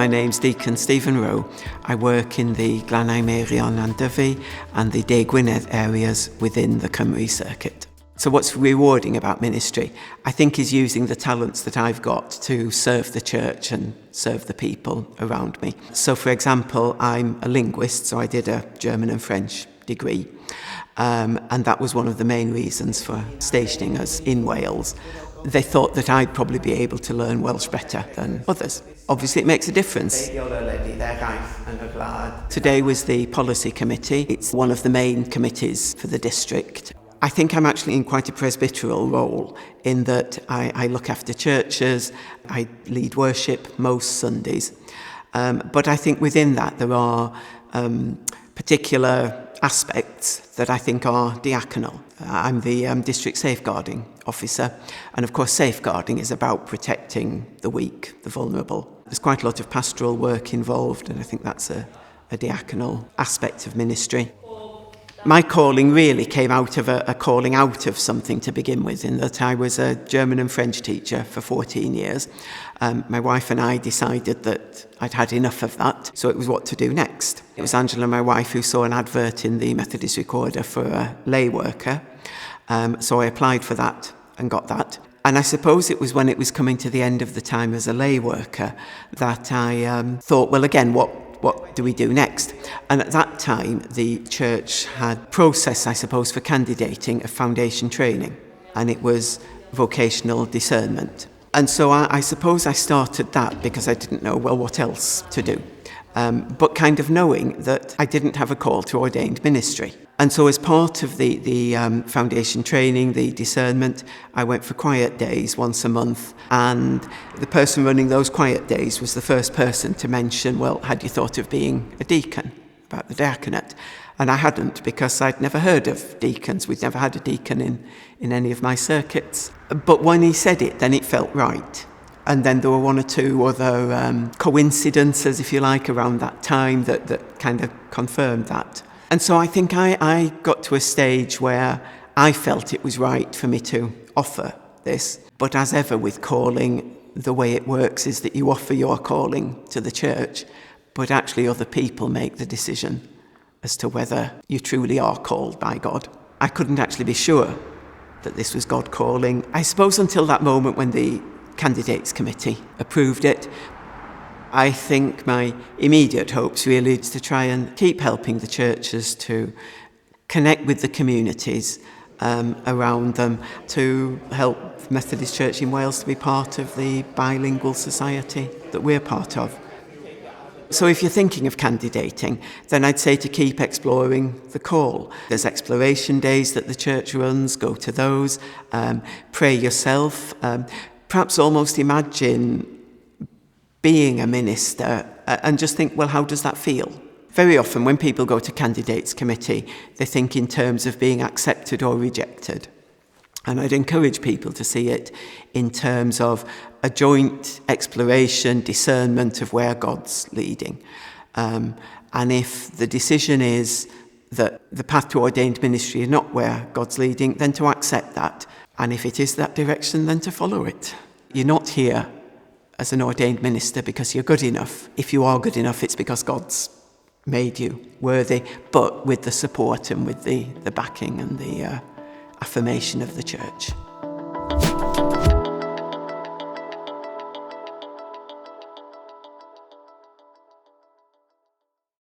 my name's Deacon Stephen Rowe. I work in the Glanau Meirion and Dyfi and the De Gwynedd areas within the Cymru circuit. So what's rewarding about ministry, I think, is using the talents that I've got to serve the church and serve the people around me. So for example, I'm a linguist, so I did a German and French degree. And that was one of the main reasons for stationing us in Wales. They thought that I'd probably be able to learn Welsh better than others. Obviously it makes a difference. Today was the policy committee. It's one of the main committees for the district. I think I'm actually in quite a presbyteral role in that I look after churches, I lead worship most Sundays. But I think within that there are particular aspects that I think are diaconal. I'm the district safeguarding officer, and of course safeguarding is about protecting the weak, the vulnerable. There's quite a lot of pastoral work involved, and I think that's a diaconal aspect of ministry. My calling really came out of a calling out of something to begin with, in that I was a German and French teacher for 14 years. My wife and I decided that I'd had enough of that, so it was what to do next. It was Angela, my wife, who saw an advert in the Methodist Recorder for a lay worker, so I applied for that and got that. And I suppose it was when it was coming to the end of the time as a lay worker that I thought, well, again, what do we do next? And at that time, the church had process, I suppose, for candidating a foundation training, and it was vocational discernment. And so I suppose I started that because I didn't know, well, what else to do. But kind of knowing that I didn't have a call to ordained ministry. And so as part of the foundation training, the discernment, I went for quiet days once a month. And the person running those quiet days was the first person to mention, well, had you thought of being a deacon, about the diaconate? And I hadn't, because I'd never heard of deacons. We'd never had a deacon in any of my circuits. But when he said it, then it felt right. And then there were one or two other coincidences, if you like, around that time that kind of confirmed that. And so I think I got to a stage where I felt it was right for me to offer this. But as ever with calling, the way it works is that you offer your calling to the church, but actually other people make the decision as to whether you truly are called by God. I couldn't actually be sure that this was God calling, I suppose, until that moment when the Candidates Committee approved it. I think my immediate hopes really is to try and keep helping the churches to connect with the communities around them, to help Methodist Church in Wales to be part of the bilingual society that we're part of. So if you're thinking of candidating, then I'd say to keep exploring the call. There's exploration days that the church runs, go to those, pray yourself, perhaps almost imagine being a minister and just think, well, how does that feel? Very often when people go to Candidates Committee, they think in terms of being accepted or rejected. And I'd encourage people to see it in terms of a joint exploration, discernment of where God's leading. And if the decision is that the path to ordained ministry is not where God's leading, then to accept that. And if it is that direction, then to follow it. You're not here as an ordained minister because you're good enough. If you are good enough, it's because God's made you worthy, but with the support and with the backing and the affirmation of the church.